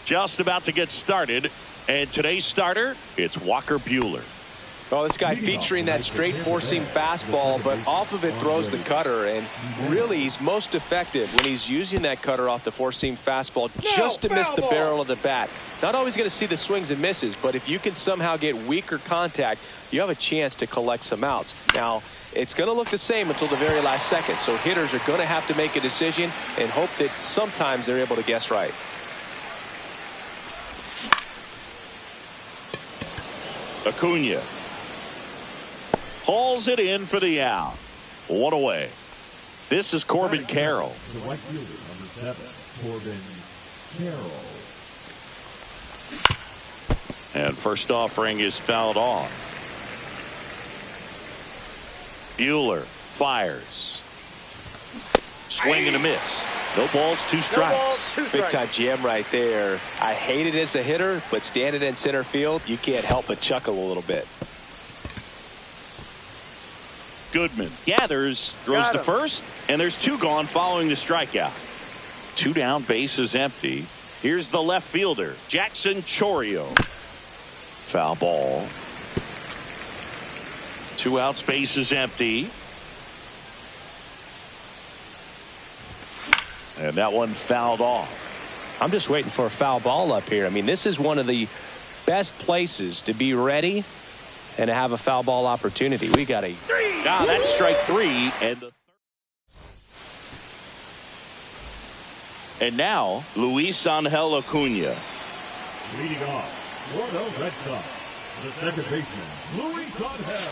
just about to get started. And today's starter, it's Walker Buehler. Well, this guy featuring that straight four-seam fastball, but off of it throws the cutter. And really, he's most effective when he's using that cutter off the four-seam fastball just to miss the barrel of the bat. Not always going to see the swings and misses, but if you can somehow get weaker contact, you have a chance to collect some outs. Now, it's going to look the same until the very last second, so hitters are going to have to make a decision and hope that sometimes they're able to guess right. Acuna hauls it in for the out. One away. This is Corbin Carroll. The right fielder, number 7, Corbin Carroll. And first offering is fouled off. Buehler fires. Swing and a miss. No balls, 2 strikes. Big time jam right there. I hate it as a hitter, but standing in center field, you can't help but chuckle a little bit. Goodman gathers, throws to first, and there's 2 gone following the strikeout. 2 down, base is empty. Here's the left fielder, Jackson Chourio. Foul ball. 2 outs, base is empty. And that one fouled off. I'm just waiting for a foul ball up here. I mean, this is one of the best places to be ready and to have a foul ball opportunity. We got a That's strike 3. And now Luis Angel Acuna. Leading off, Florida Red Sox, the second baseman, Luis Angel.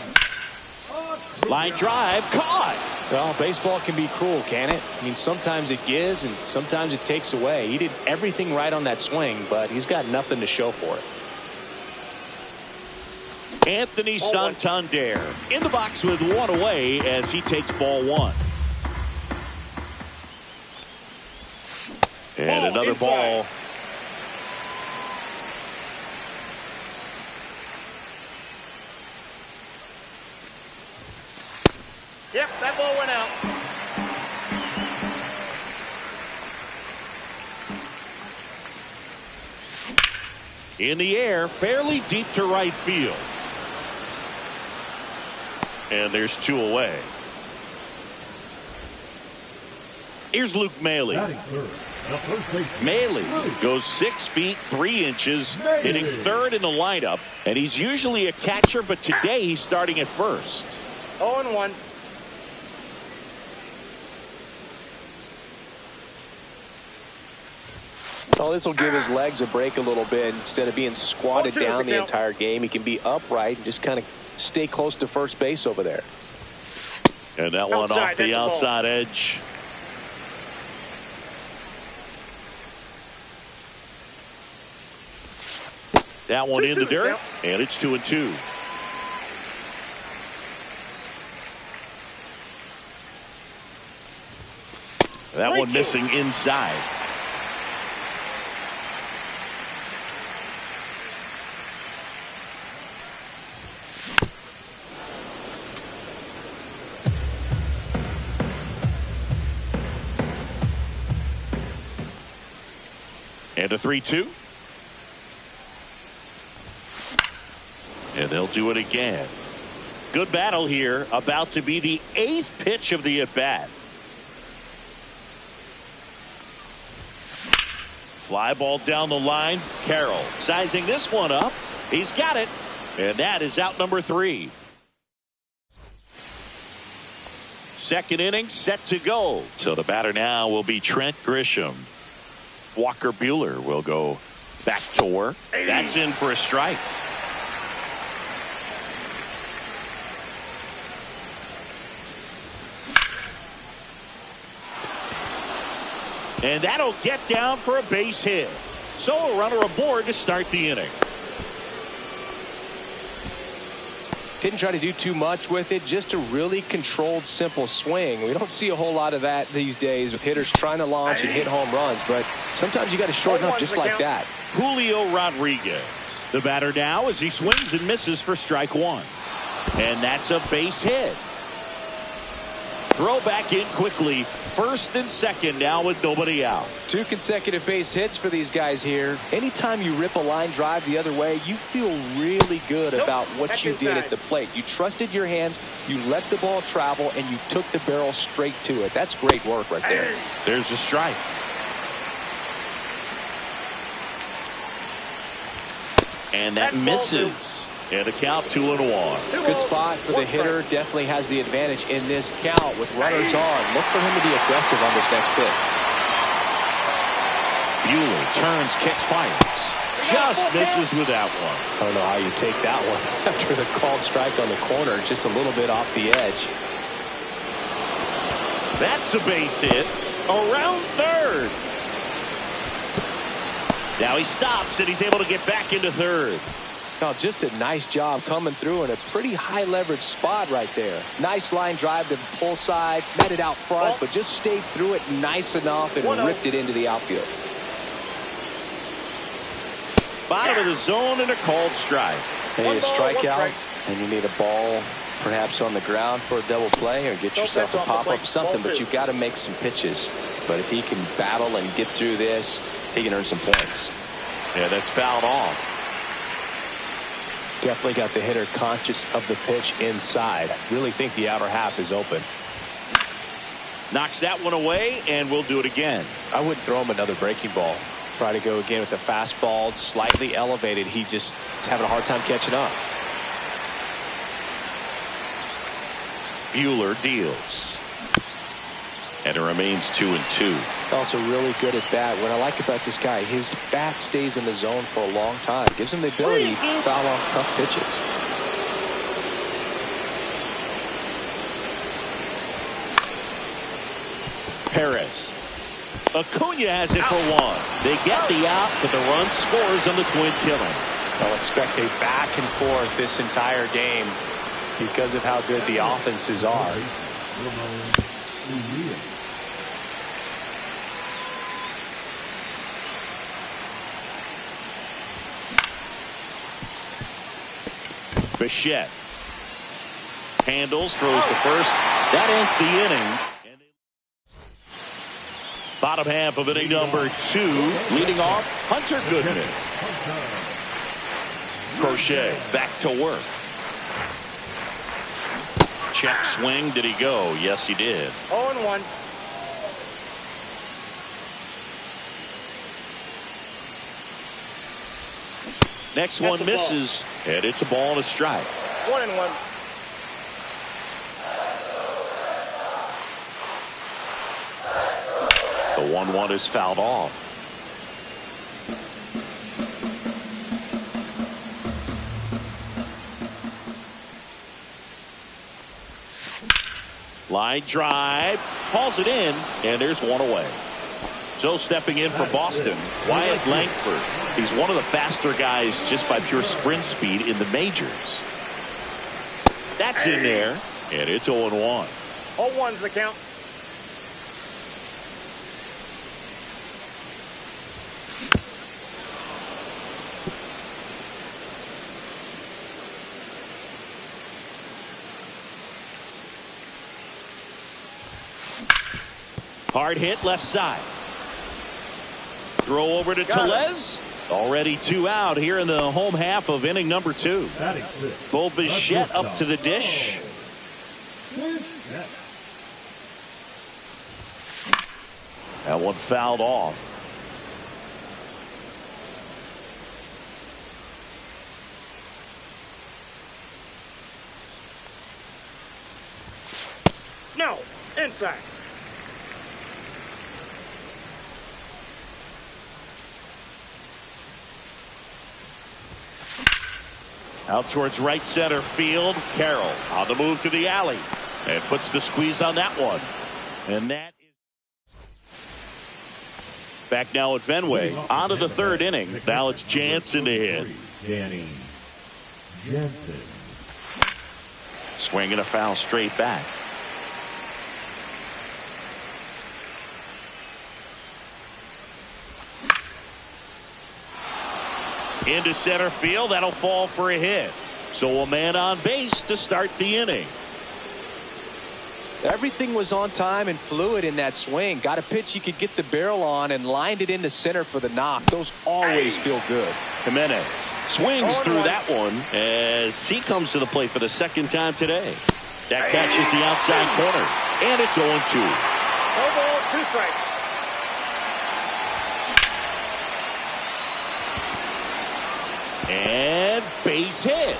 Line drive, caught. Well, baseball can be cruel, can it? I mean, sometimes it gives and sometimes it takes away. He did everything right on that swing, but he's got nothing to show for it. Anthony Santander in the box with 1 away as he takes ball 1. And another ball. Yep, that ball went out. In the air, fairly deep to right field. And there's 2 away. Here's Luke Maile. Batting third, the first baseman, Maile goes 6 feet 3 inches, hitting third in the lineup. And he's usually a catcher, but today he's starting at first. 0-1. Well, this will give his legs a break a little bit. Instead of being squatted down the entire game, he can be upright and just kind of stay close to first base over there. And that one off the outside edge. That one in the dirt, and it's 2-2. That one missing inside. And a 3-2. And they'll do it again. Good battle here. About to be the 8th pitch of the at-bat. Fly ball down the line. Carroll sizing this one up. He's got it. And that is out number 3. Second inning set to go. So the batter now will be Trent Grisham. Walker Buehler will go back to work. That's in for a strike. And that'll get down for a base hit. So a runner aboard to start the inning. Didn't try to do too much with it, just a really controlled, simple swing. We don't see a whole lot of that these days with hitters trying to launch and hit home runs, but sometimes you got to shorten up just like that. Julio Rodriguez, the batter now as he swings and misses for strike 1. And that's a base hit. Throw back in quickly. First and second now with nobody out. 2 consecutive base hits for these guys here. Anytime you rip a line drive the other way, you feel really good about what you did at the plate. You trusted your hands, you let the ball travel, and you took the barrel straight to it. That's great work right there. There's the strike. And that misses. And a count 2-1. Good spot for the hitter. Definitely has the advantage in this count with runners on. Look for him to be aggressive on this next pitch. Buehler turns, kicks, fires. Just misses with that one. I don't know how you take that one after the called strike on the corner. Just a little bit off the edge. That's a base hit. Around third. Now he stops and he's able to get back into third. Now just a nice job coming through in a pretty high leverage spot right there. Nice line drive to pull side, met it out front, but just stayed through it nice enough and ripped it into the outfield. Bottom of the zone and a called strike. Hey, a strikeout, and you need a ball perhaps on the ground for a double play or get yourself a pop-up, something, but you've got to make some pitches. But if he can battle and get through this, he can earn some points. Yeah, that's fouled off. Definitely got the hitter conscious of the pitch inside. Really think the outer half is open. Knocks that one away, and we'll do it again. I wouldn't throw him another breaking ball. Try to go again with the fastball, slightly elevated. He just is having a hard time catching up. Buehler deals. And it remains 2-2. Also really good at bat. What I like about this guy, his bat stays in the zone for a long time. Gives him the ability to foul off tough pitches. Perez. Acuna has it for one. They get the out, but the run scores on the twin killing. I'll expect a back and forth this entire game because of how good the offenses are. Bichette handles, throws to first. That ends the inning. Bottom half of inning number 2. Leading off, Hunter Goodman. Crochet back to work. Check swing. Did he go? Yes, he did. 0-1. Next one misses, and it's a ball and a strike. 1-1. The 1-1 is fouled off. Line drive, hauls it in, and there's one away. So stepping in for Boston, Wyatt Langford. He's one of the faster guys just by pure sprint speed in the majors. That's in there, and it's 0-1. 0-1's the count. Hard hit left side. Throw over to Tellez. Already 2 out here in the home half of inning number 2. Bo Bichette up to the dish. That one fouled off. No, inside. Out towards right center field. Carroll on the move to the alley and puts the squeeze on that one. And that is back now at Fenway. On to the 3rd inning. Now it's Jansen to hit. Danny Jansen. Swinging a foul straight back. Into center field. That'll fall for a hit. So a man on base to start the inning. Everything was on time and fluid in that swing. Got a pitch he could get the barrel on and lined it into center for the knock. Those always feel good. Jimenez swings through that one as he comes to the plate for the second time today. That catches the outside corner, and it's 0-2. No ball, 2 strikes. And base hit.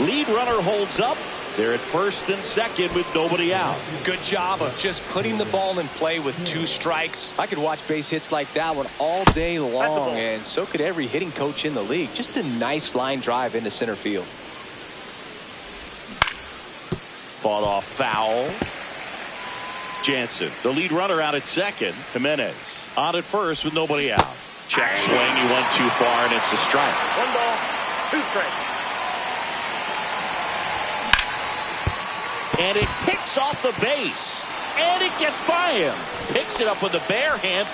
Lead runner holds up. They're at first and second with nobody out. Good job of just putting the ball in play with 2 strikes. I could watch base hits like that one all day long, and so could every hitting coach in the league. Just a nice line drive into center field. Fought off foul. Jansen, the lead runner, out at second. Jimenez on at first with nobody out. Check swing. He went too far, and it's a strike. 1 ball, 2 strikes. And it picks off the base. And it gets by him. Picks it up with the bare hand.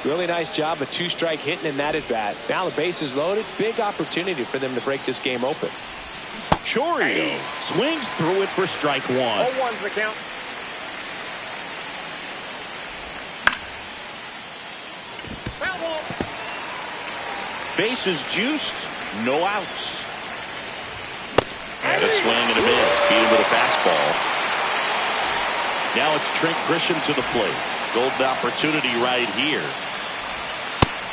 Really nice job of 2-strike hitting in that at bat. Now the base is loaded. Big opportunity for them to break this game open. Chourio swings through it for strike 1. 0-1's the count. Foul ball. Bases juiced. No outs. And a swing and a miss. Beat him with a fastball. Now it's Trent Grisham to the plate. Golden opportunity right here.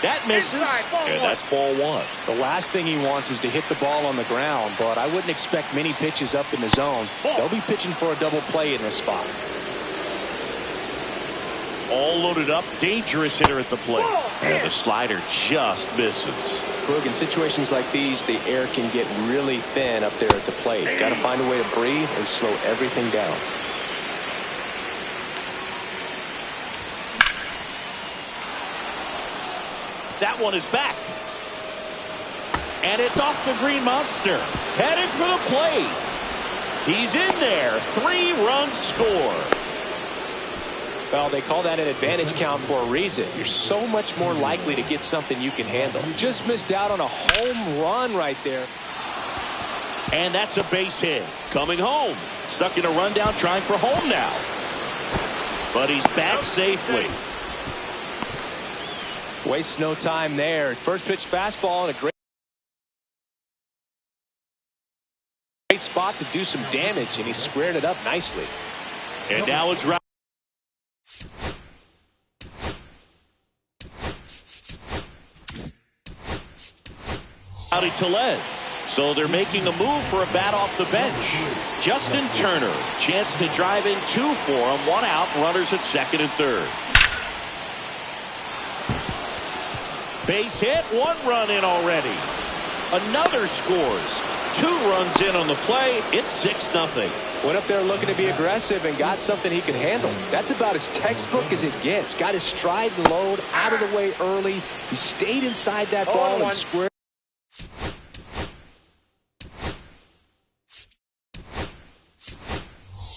That misses. And that's ball 1. The last thing he wants is to hit the ball on the ground, but I wouldn't expect many pitches up in the zone. They'll be pitching for a double play in this spot. All loaded up. Dangerous hitter at the plate. And the slider just misses. Boog, in situations like these, the air can get really thin up there at the plate. Got to find a way to breathe and slow everything down. That one is back. And it's off the Green Monster. Heading for the plate. He's in there. 3-run score. Well, they call that an advantage count for a reason. You're so much more likely to get something you can handle. You just missed out on a home run right there. And that's a base hit. Coming home. Stuck in a rundown, trying for home now. But he's back safely. Wastes no time there. First pitch fastball and a great spot to do some damage, and he squared it up nicely. And now it's right. Rowdy Tellez. So they're making a move for a bat off the bench. Justin Turner. Chance to drive in 2 for him. 1 out. Runners at second and third. Base hit. 1 run in already. Another scores. 2 runs in on the play. It's 6-0. Went up there looking to be aggressive and got something he could handle. That's about as textbook as it gets. Got his stride and load out of the way early. He stayed inside that ball and squared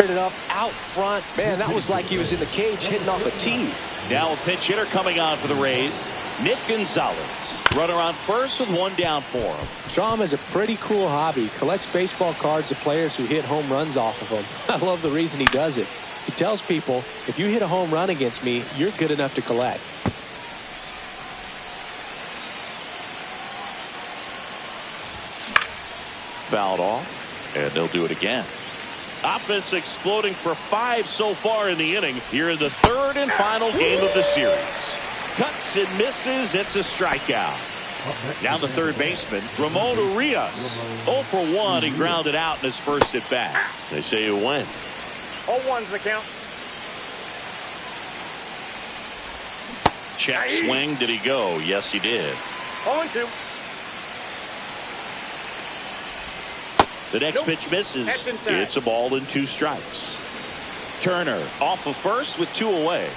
it up out front. Man, that was like he was in the cage hitting off a tee. Now a pinch hitter coming on for the Rays. Nick Gonzalez. Runner on first with 1 down for him. Strom has a pretty cool hobby. Collects baseball cards of players who hit home runs off of them. I love the reason he does it. He tells people, if you hit a home run against me, you're good enough to collect. Fouled off, and they'll do it again. Offense exploding for 5 so far in the inning. Here in the 3rd and final game of the series. Cuts and misses. It's a strikeout. Now the third baseman, Ramon Urias. 0 for 1. He grounded out in his first at bat. They say he win. 0-1's the count. Check swing. Did he go? Yes, he did. 0-2. The next pitch misses. It's a ball and 2 strikes. Turner off of first with 2 away.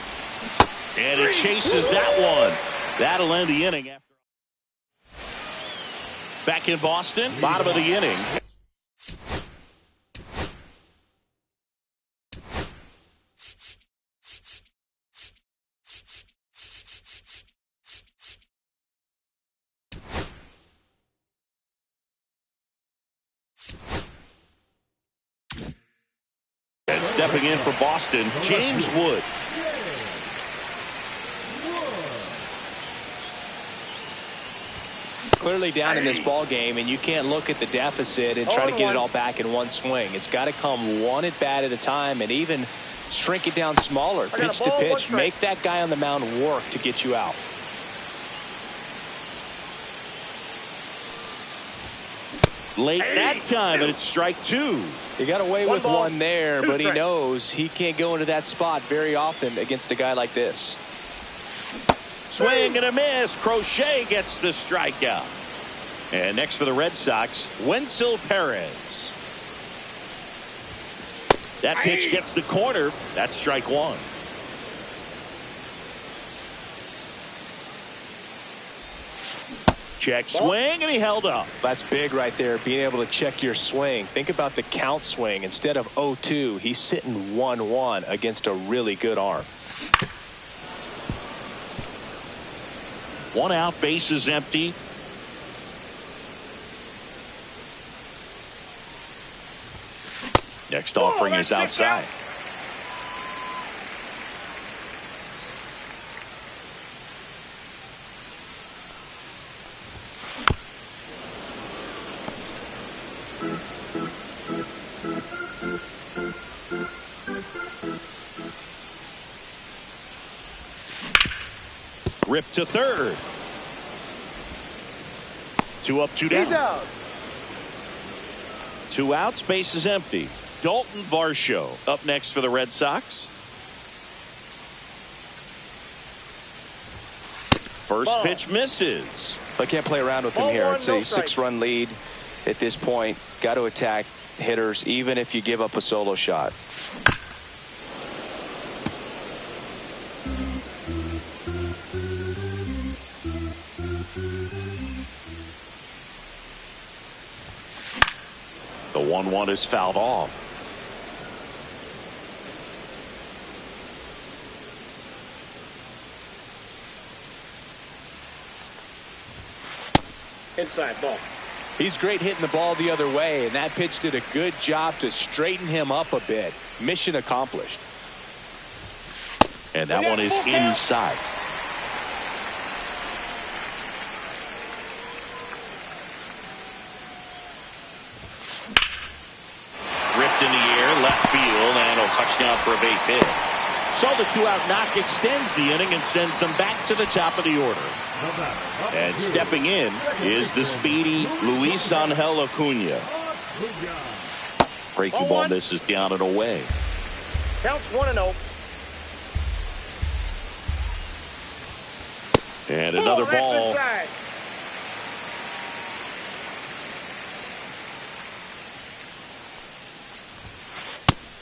And it chases that one. That'll end the inning. Back in Boston, bottom of the inning. And stepping in for Boston, James Wood. Clearly down in this ball game, and you can't look at the deficit and try to get it all back in one swing. It's got to come one at bat at a time, and even shrink it down smaller, pitch to pitch. Make that guy on the mound work to get you out. Late that time, and it's strike two. He got away with one there, but he knows he can't go into that spot very often against a guy like this. Swing and a miss. Crochet gets the strikeout. And next for the Red Sox, Wenzel Perez. That pitch gets the corner. That's strike one. Check swing, and he held up. That's big right there, being able to check your swing. Think about the count swing. Instead of 0-2, he's sitting 1-1 against a really good arm. One out, bases empty. Next offering is outside. Rip to third. 2 up, 2 down. He's out. 2 outs, base is empty. Dalton Varsho up next for the Red Sox. First pitch misses. I can't play around with him here. It's a 6-run lead at this point. Got to attack hitters even if you give up a solo shot. The 1-1 is fouled off. Inside ball. He's great hitting the ball the other way, and that pitch did a good job to straighten him up a bit. Mission accomplished. And that one is inside. Ripped in the air, left field, and a touchdown for a base hit. So the 2-out knock extends the inning and sends them back to the top of the order. And stepping in is the speedy Luis Angel Acuna. Breaking ball misses down and away. Counts 1-0. And another ball.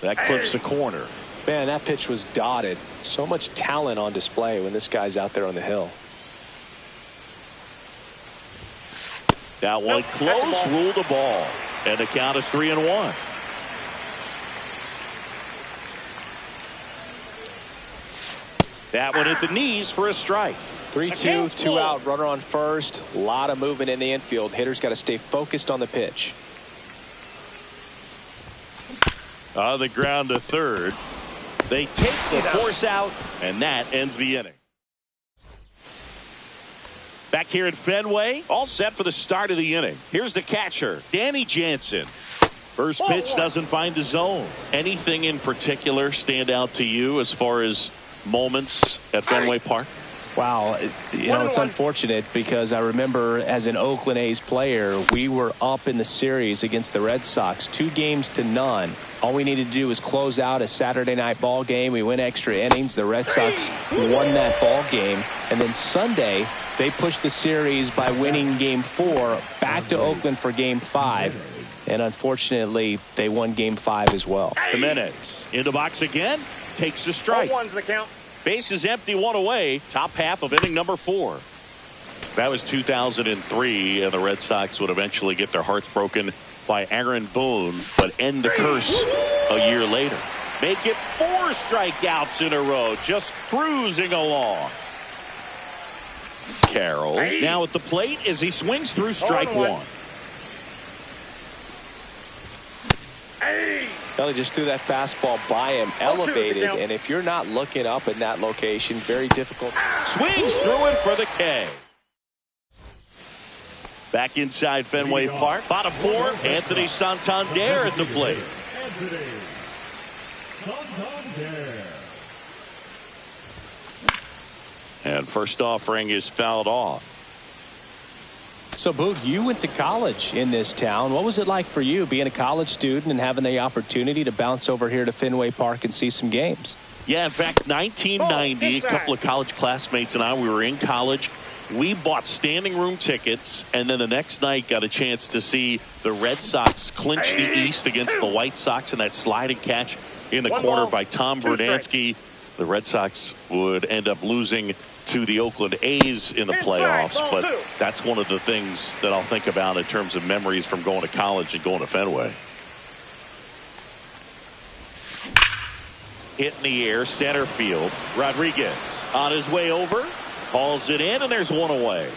That clips the corner. Man, that pitch was dotted. So much talent on display when this guy's out there on the hill. That one close, ruled the ball. And the count is 3-1. That one at the knees for a strike. 3-2, 2 out, runner on first. A lot of movement in the infield. Hitters got to stay focused on the pitch. On the ground to third. They take the force out, and that ends the inning. Back here at Fenway, all set for the start of the inning. Here's the catcher, Danny Jansen. First pitch doesn't find the zone. Anything in particular stand out to you as far as moments at Fenway Park? Wow, it's unfortunate because I remember as an Oakland A's player, we were up in the series against the Red Sox, 2-0. All we needed to do was close out a Saturday night ball game. We went extra innings. The Red Sox won that ball game. And then Sunday, they pushed the series by winning Game 4 back to Oakland for Game 5. And unfortunately, they won Game 5 as well. Jimenez in the box again, takes the strike. 0-1's the count. Base is empty, 1 away. Top half of inning number 4. That was 2003, and the Red Sox would eventually get their hearts broken by Aaron Boone, but end the curse a year later. Make it 4 strikeouts in a row, just cruising along. Carroll now at the plate as he swings through strike 1. He just threw that fastball by him, elevated, and if you're not looking up in that location, very difficult. Swings through it for the K. Back inside Fenway Park. Bottom four, Anthony Santander at the plate. Anthony Santander. And first offering is fouled off. So, Boog, you went to college in this town. What was it like for you being a college student and having the opportunity to bounce over here to Fenway Park and see some games? Yeah, in fact, 1990, a couple of college classmates and I, we were in college. We bought standing room tickets, and then the next night got a chance to see the Red Sox clinch the East against the White Sox in that sliding catch in the corner by Tom Verdansky. The Red Sox would end up losing to the Oakland A's in the playoffs, but that's one of the things that I'll think about in terms of memories from going to college and going to Fenway. Hit in the air, center field. Rodriguez on his way over, hauls it in, and there's one away.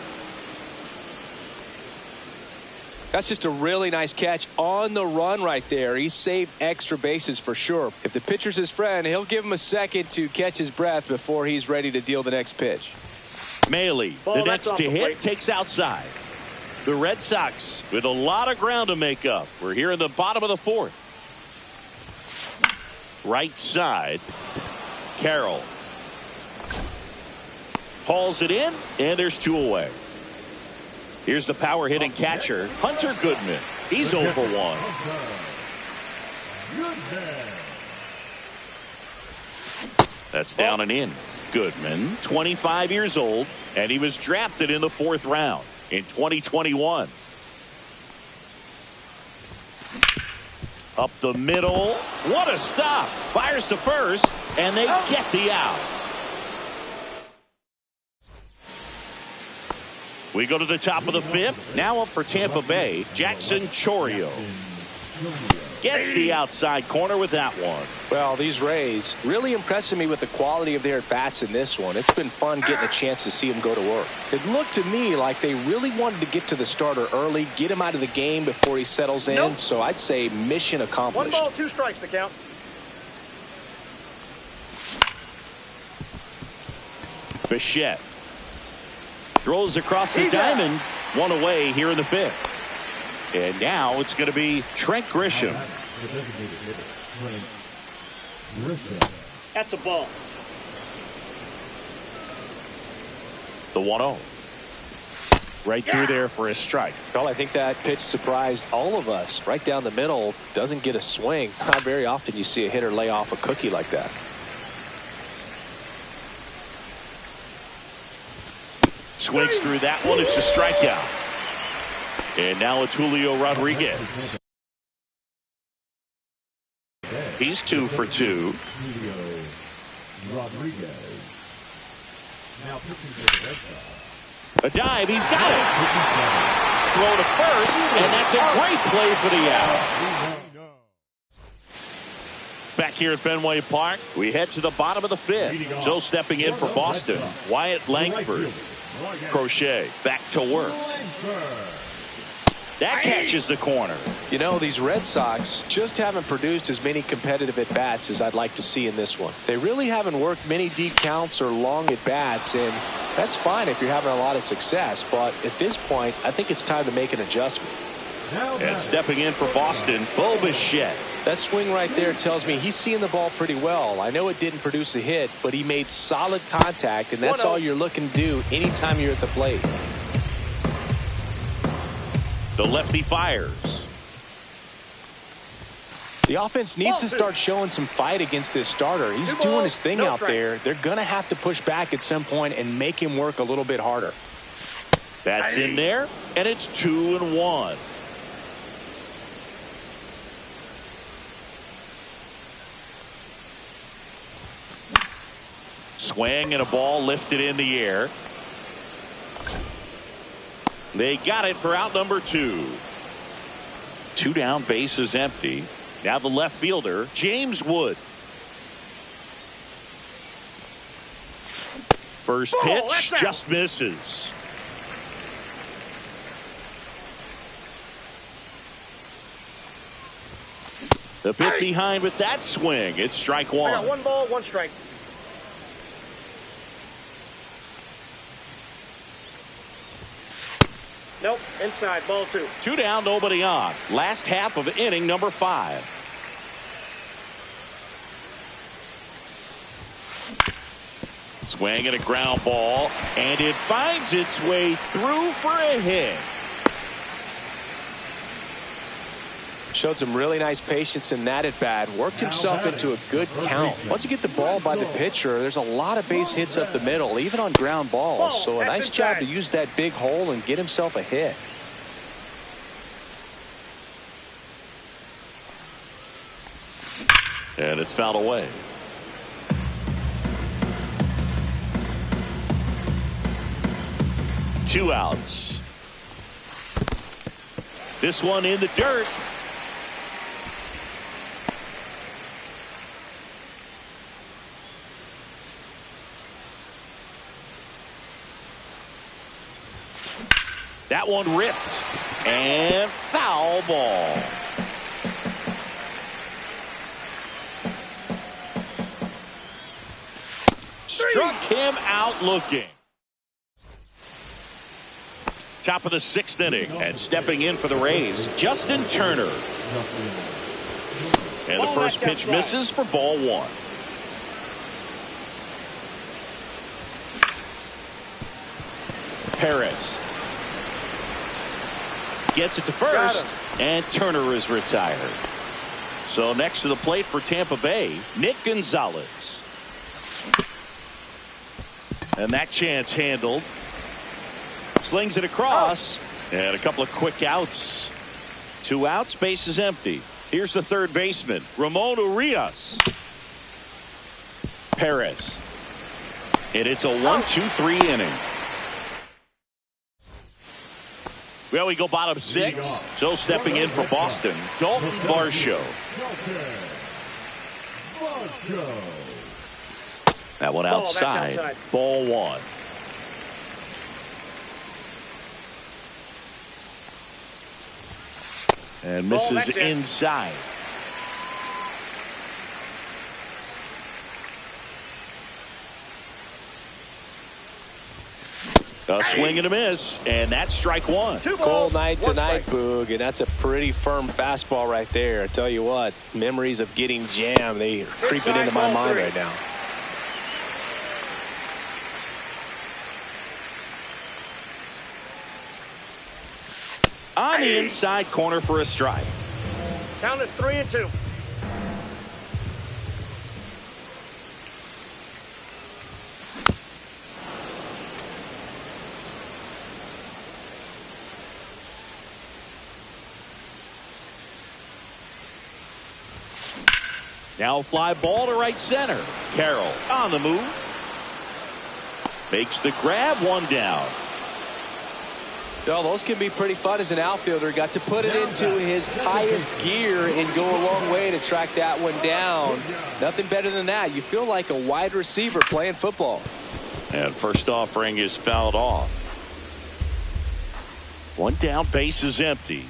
That's just a really nice catch on the run right there. He saved extra bases for sure. If the pitcher's his friend, he'll give him a second to catch his breath before he's ready to deal the next pitch. Maile, the next to hit, takes outside. The Red Sox with a lot of ground to make up. We're here in the bottom of the fourth. Right side, Carroll. Hauls it in, and there's two away. Here's the power hitting catcher, Hunter Goodman. He's 0 for 1. That's down and in. Goodman, 25 years old, and he was drafted in the 4th round in 2021. Up the middle. What a stop. Fires to first, and they get the out. We go to the top of the 5th. Now up for Tampa Bay, Jackson Chourio. Gets the outside corner with that one. Well, these Rays really impressing me with the quality of their at-bats in this one. It's been fun getting a chance to see them go to work. It looked to me like they really wanted to get to the starter early, get him out of the game before he settles in. So I'd say mission accomplished. 1 ball, 2 strikes the count. Bichette throws across the diamond. One away here in the 5th. And now it's going to be Trent Grisham. That's a ball. The 1-0. Right through there for a strike. Well, I think that pitch surprised all of us. Right down the middle, doesn't get a swing. Not very often you see a hitter lay off a cookie like that. Swings through that one. It's a strikeout. And now it's Julio Rodriguez. He's 2 for 2. Julio Rodriguez. Now pitching for the Red Sox. A dive. He's got it. Throw to first, and that's a great play for the out. Back here at Fenway Park, we head to the bottom of the 5th. So stepping in for Boston, Wyatt Langford. Crochet back to work. That catches the corner. You know, these Red Sox just haven't produced as many competitive at-bats as I'd like to see in this one. They really haven't worked many deep counts or long at-bats, and that's fine if you're having a lot of success. But at this point, I think it's time to make an adjustment. And stepping in for Boston, Bo Bichette. That swing right there tells me he's seeing the ball pretty well. I know it didn't produce a hit, but he made solid contact, and that's all you're looking to do anytime you're at the plate. The lefty fires. The offense needs to start showing some fight against this starter. He's doing his thing out there. They're going to have to push back at some point and make him work a little bit harder. That's in there, and it's 2-1. Swing and a ball lifted in the air. They got it for out number 2. 2 down, bases empty. Now the left fielder, James Wood. First pitch just misses. A bit behind with that swing. It's strike I one. got 1 ball, 1 strike. Nope, inside, ball 2. 2 down, nobody on. Last half of inning number 5. Swing and a ground ball, and it finds its way through for a hit. Showed some really nice patience in that at bat. Worked himself into a good count. Once you get the ball by the pitcher, there's a lot of base hits up the middle, even on ground balls. So a nice job to use that big hole and get himself a hit. And it's fouled away. Two outs. This one in the dirt. That one ripped. And foul ball. Struck him out looking. Top of the 6th inning, and stepping in for the Rays, Justin Turner. And the first pitch misses for ball 1. Perez gets it to first, and Turner is retired. So next to the plate for Tampa Bay, Nick Gonzalez. And that chance handled. Slings it across, and a couple of quick outs. 2 outs, base is empty. Here's the third baseman, Ramon Urias. Perez. And it's a 1-2-3 inning. Well, we go bottom 6. So stepping in for Boston, Dalton Varsho. That one outside. Ball 1. And misses inside. A swing and a miss, and that's strike 1. Cold night tonight, Boog, and that's a pretty firm fastball right there. I tell you what, memories of getting jammed, they are creeping into my mind right now. On the inside corner for a strike. Count is 3-2. Now fly ball to right center. Carroll on the move. Makes the grab, 1 down. Well, those can be pretty fun as an outfielder. Got to put it into his highest gear and go a long way to track that one down. Nothing better than that. You feel like a wide receiver playing football. And first offering is fouled off. 1 down, base is empty.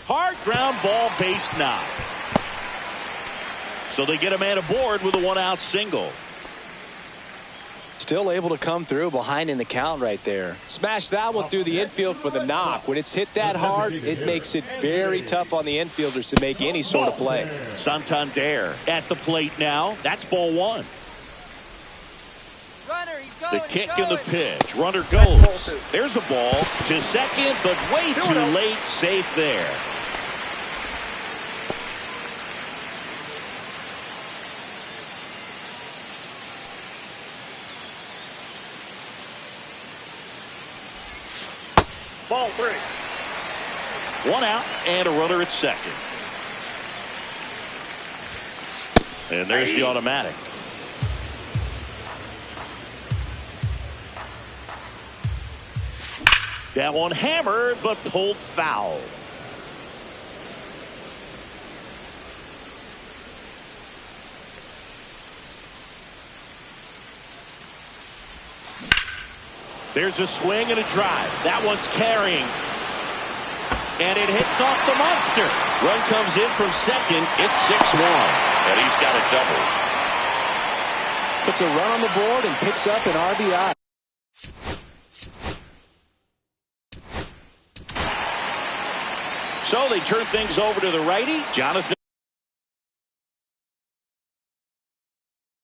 Hard ground ball, base knock. So they get a man aboard with a 1-out single. Still able to come through behind in the count right there. Smash that one through the infield for the knock. When it's hit that hard, it makes it very tough on the infielders to make any sort of play. Santander at the plate now. That's ball 1. Runner, he's going, The kick and the pitch. Runner goes. There's a ball to second, but way too late. Safe there. Ball 3. 1 out and a runner at second. And there's the automatic. That one hammered but pulled foul. There's a swing and a drive. That one's carrying. And it hits off the monster. Run comes in from second. It's 6-1. And he's got a double. Puts a run on the board and picks up an RBI. So they turn things over to the righty, Jonathan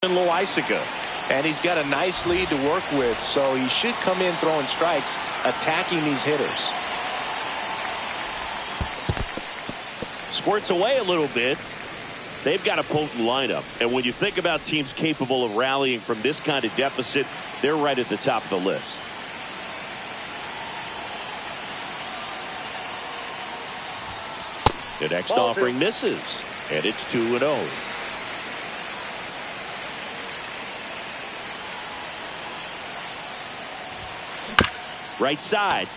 Loaisiga. And he's got a nice lead to work with, so he should come in throwing strikes, attacking these hitters. Squirts away a little bit. They've got a potent lineup. And when you think about teams capable of rallying from this kind of deficit, they're right at the top of the list. The next offering misses, and it's 2-0. Right side.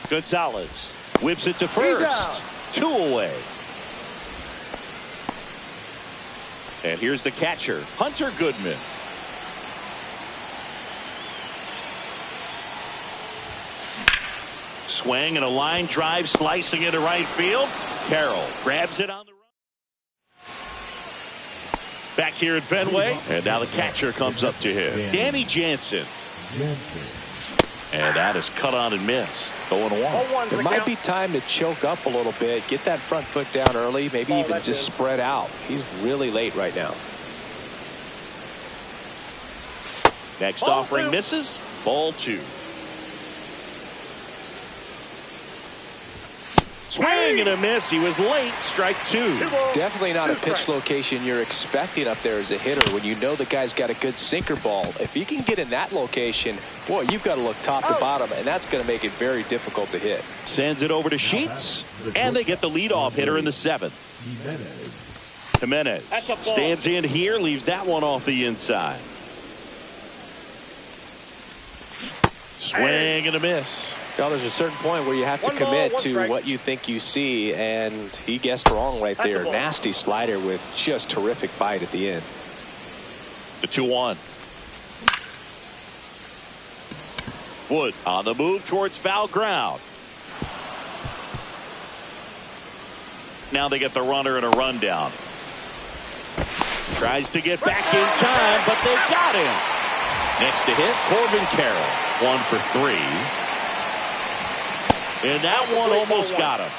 Gonzalez whips it to first. 2 away. And here's the catcher, Hunter Goodman. Swing and a line drive slicing into right field. Carroll grabs it on the run. Back here at Fenway. And now the catcher comes up to him. Danny Jansen. And that is cut on and missed. 0-1. It might be time to choke up a little bit. Get that front foot down early. Maybe even just spread out. He's really late right now. Next offering misses. Ball 2. Swing and a miss. He was late. Strike 2. Definitely not a pitch location you're expecting up there as a hitter when you know the guy's got a good sinker ball. If he can get in that location, boy, you've got to look top to bottom, and that's going to make it very difficult to hit. Sends it over to Sheets, and they get the leadoff hitter in the 7th. Jimenez stands in here, leaves that one off the inside. Swing and a miss. Well, there's a certain point where you have to commit to what you think you see, and he guessed wrong right there. Nasty slider with just terrific bite at the end. The 2-1. Wood on the move towards foul ground. Now they get the runner and a rundown. Tries to get back in time, but they got him. Next to hit, Corbin Carroll. 1 for 3. And that one almost got him.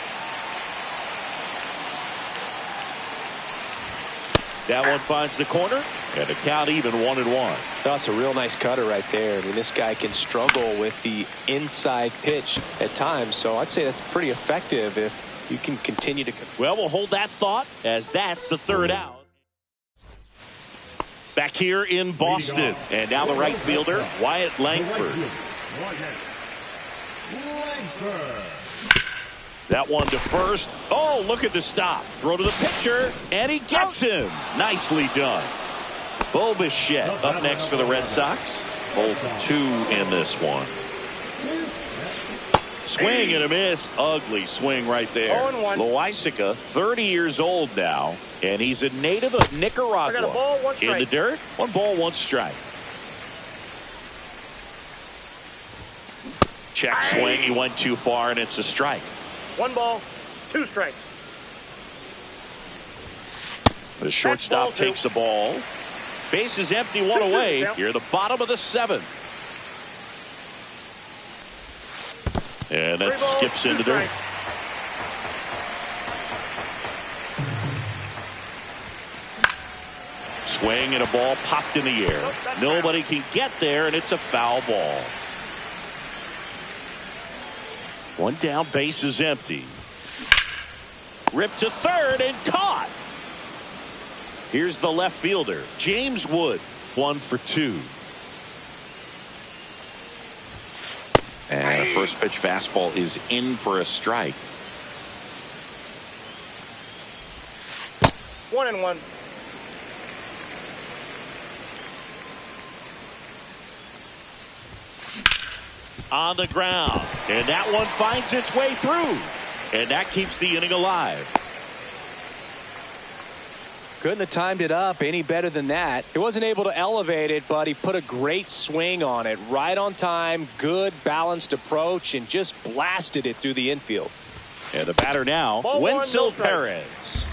That one finds the corner, and the count even 1-1. That's a real nice cutter right there. I mean, this guy can struggle with the inside pitch at times, so I'd say that's pretty effective if you can continue to. Well, we'll hold that thought as that's the 3rd out. Back here in Boston, and now the right fielder, Wyatt Langford. That one to first. Oh, look at the stop. Throw to the pitcher, and he gets him. Nicely done. Bo Bichette up next for the Red Sox. Both 2 in this one. Swing and a miss. Ugly swing right there. Loaisiga, 30 years old now, and he's a native of Nicaragua. In the dirt, 1 ball, 1 strike. Check swing. He went too far, and it's a strike. 1 ball, 2 strikes. The shortstop takes the ball. Base is empty, 1 away. Here, the bottom of the 7th. And that skips into there. Swing and a ball popped in the air. Nobody can get there, and it's a foul ball. 1 down, base is empty. Ripped to third and caught. Here's the left fielder, James Wood. 1 for 2. And a first pitch fastball is in for a strike. 1-1. On the ground, and that one finds its way through, and that keeps the inning alive. Couldn't have timed it up any better than that. He wasn't able to elevate it, but he put a great swing on it. Right on time, good balanced approach, and just blasted it through the infield. And the batter now, Ball Wenzel one, no strike. Perez.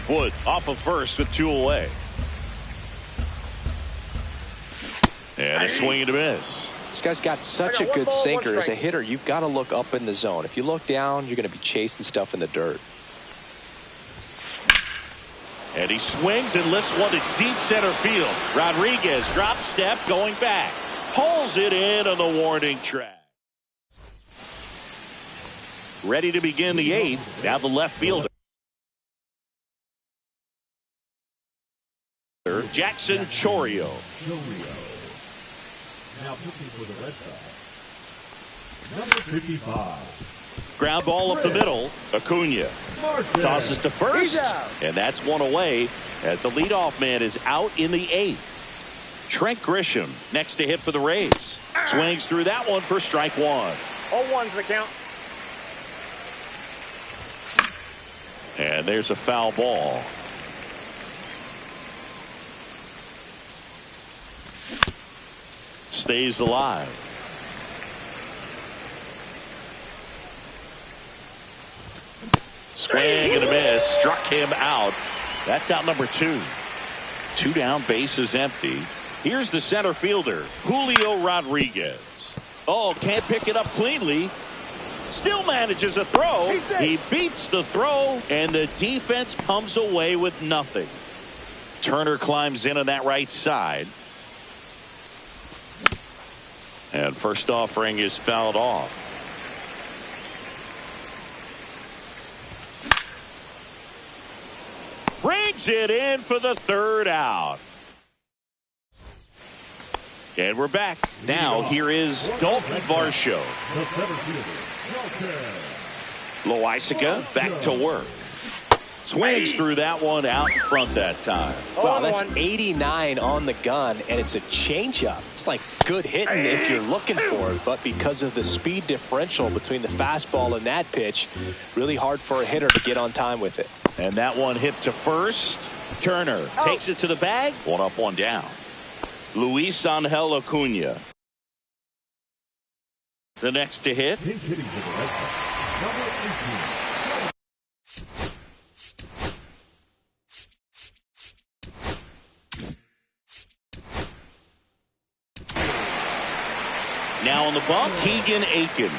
Wood off of first with 2 away. And a swing and a miss. This guy's got such a I got good one ball, sinker. one As a strike. hitter, you've got to look up in the zone. If you look down, you're going to be chasing stuff in the dirt. And he swings and lifts one to deep center field. Rodriguez drop step going back. Pulls it in on the warning track. Ready to begin the 8th. Now the left fielder. Jackson Chourio. Now pitching for the Red Sox, number 55. Ground ball up the middle. Acuna Marquez. tosses to first. He's out. And that's one away as the leadoff man is out in the 8th. Trent Grisham next to hit for the Rays. Swings through that one for strike 1. 0-1's the count. And there's a foul ball. Stays alive. Swing and a miss. Struck him out. That's out number 2. 2 down, base is empty. Here's the center fielder, Julio Rodriguez. Oh, can't pick it up cleanly. Still manages a throw. He beats the throw, and the defense comes away with nothing. Turner climbs in on that right side. And first offering is fouled off. Brings it in for the 3rd out. And we're back. Now here is Dalton Varsho. The center fielder, Dalton. Loaisiga back to work. Swings through that one out in front that time. Wow, that's 0-1. 89 on the gun, and it's a changeup. It's like good hitting if you're looking for it, but because of the speed differential between the fastball and that pitch, really hard for a hitter to get on time with it. And that one hit to first. Turner takes it to the bag. 1 up, 1 down. Luis Angel Acuna. The next to hit. Pinch hitting for the Red Sox, number 18. Now on the bump, Keegan Aiken.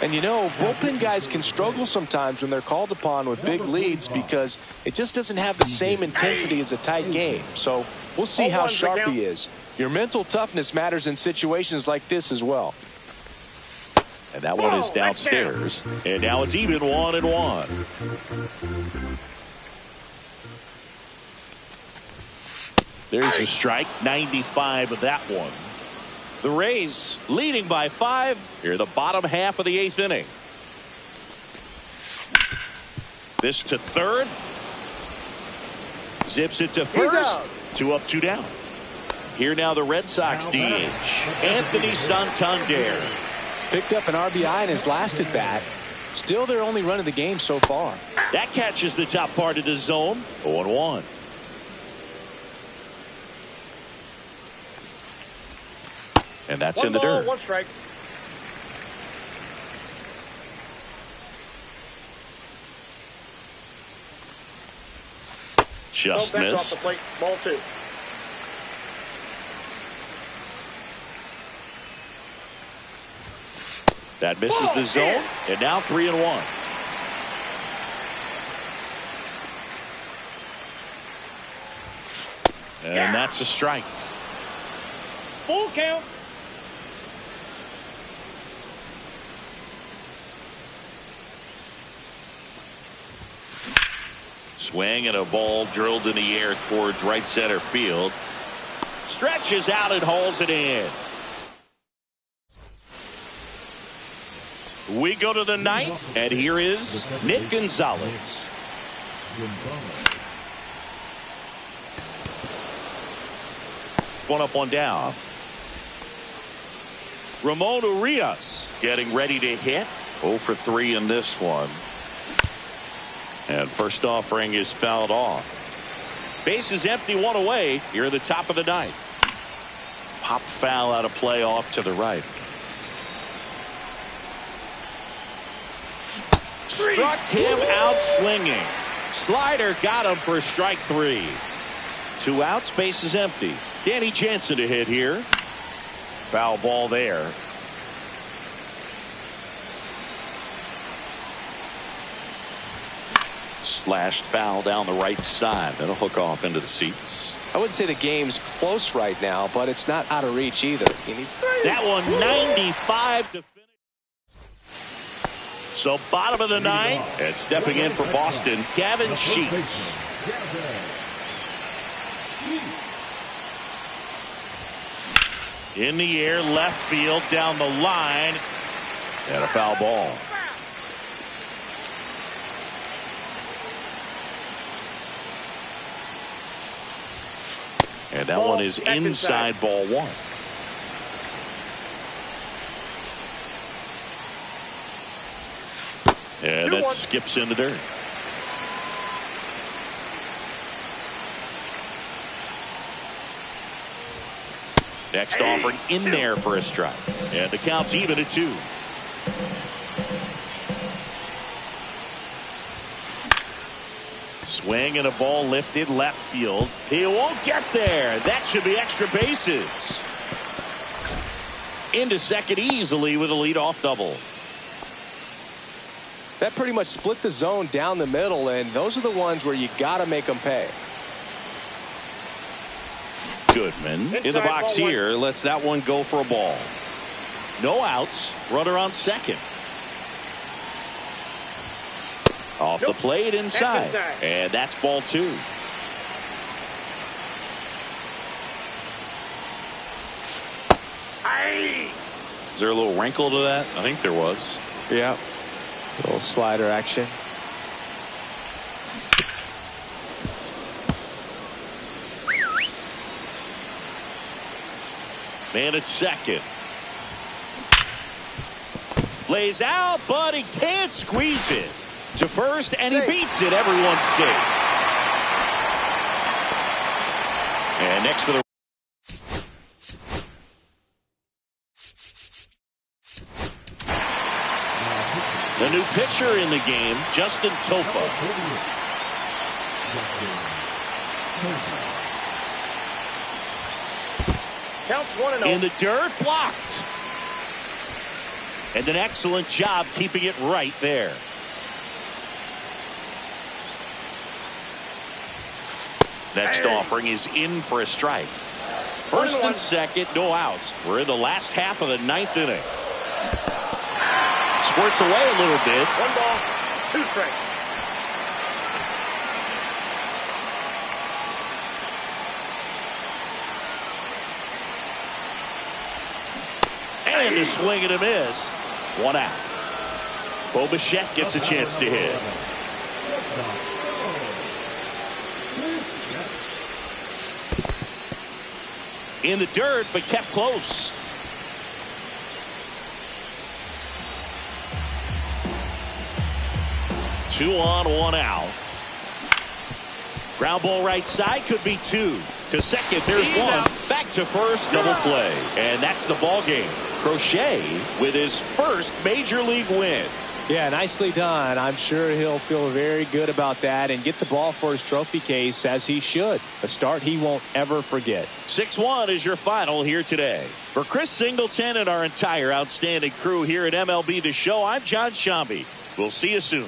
And you know, bullpen guys can struggle sometimes when they're called upon with big leads because it just doesn't have the same intensity as a tight game. So we'll see how 0-1's the sharp count. he is. Your mental toughness matters in situations like this as well. And that one is downstairs. And now it's even 1-1. There's a strike. 95 of that one. The Rays leading by 5 here the bottom half of the 8th inning. This to third. Zips it to first. out. 2 up, 2 down. Here now the Red Sox DH. Anthony Santander. Picked up an RBI in his last at bat. Still their only run of the game so far. That catches the top part of the zone. 0-1. And that's 1 in the ball, dirt. 1 strike. Just No, that's off the missed. plate. Ball 2. That misses the zone. And now 3-1. And that's a strike. Full count. Swing and a ball drilled in the air towards right center field. Stretches out and hauls it in. We go to the 9th, and here is Nick Gonzalez. One up, 1 down. Ramon Urias getting ready to hit. 0 for 3 in this one. And first offering is fouled off. Bases empty, one away here at the top of the ninth. Pop foul out of play off to the right. Struck him out swinging. Slider got him for strike 3. 2 outs, bases empty. Danny Jansen to hit here. Foul ball there. Slashed foul down the right side. That'll hook off into the seats. I wouldn't say the game's close right now, but it's not out of reach either. That one 95 to finish. So bottom of the ninth, and stepping in for Boston, Gavin Sheets. In the air, left field, down the line, and a foul ball. And that one is inside ball 1. And that skips into dirt. Next offering in there for a strike. And the count's even at 2. Swing and a ball lifted left field. He won't get there. That should be extra bases. Into second easily with a leadoff double. That pretty much split the zone down the middle, and those are the ones where you got to make them pay. Goodman in the box here lets that one go for a ball. No outs. Runner on second. Off the plate inside. And that's ball 2. Is there a little wrinkle to that? I think there was. Yeah. A little slider action. Man at second. Lays out, but he can't squeeze it. To first, and he beats it. Everyone's safe. And next for the new pitcher in the game, Justin Topa. Counts 1-0. In the dirt, blocked. And an excellent job keeping it right there. Next offering is in for a strike. First and second, no outs. We're in the last half of the ninth inning. Squirts away a little bit. 1 ball, 2 strikes. And a swing and a miss. 1 out. Bo Bichette gets a chance to hit. In the dirt, but kept close. Two on, 1 out. Ground ball right side, could be 2. To second, there's 1. Back to first, double play. And that's the ball game. Crochet with his first major league win. Yeah, nicely done. I'm sure he'll feel very good about that and get the ball for his trophy case, as he should. A start he won't ever forget. 6-1 is your final here today. For Chris Singleton and our entire outstanding crew here at MLB The Show, I'm John Shambi. We'll see you soon.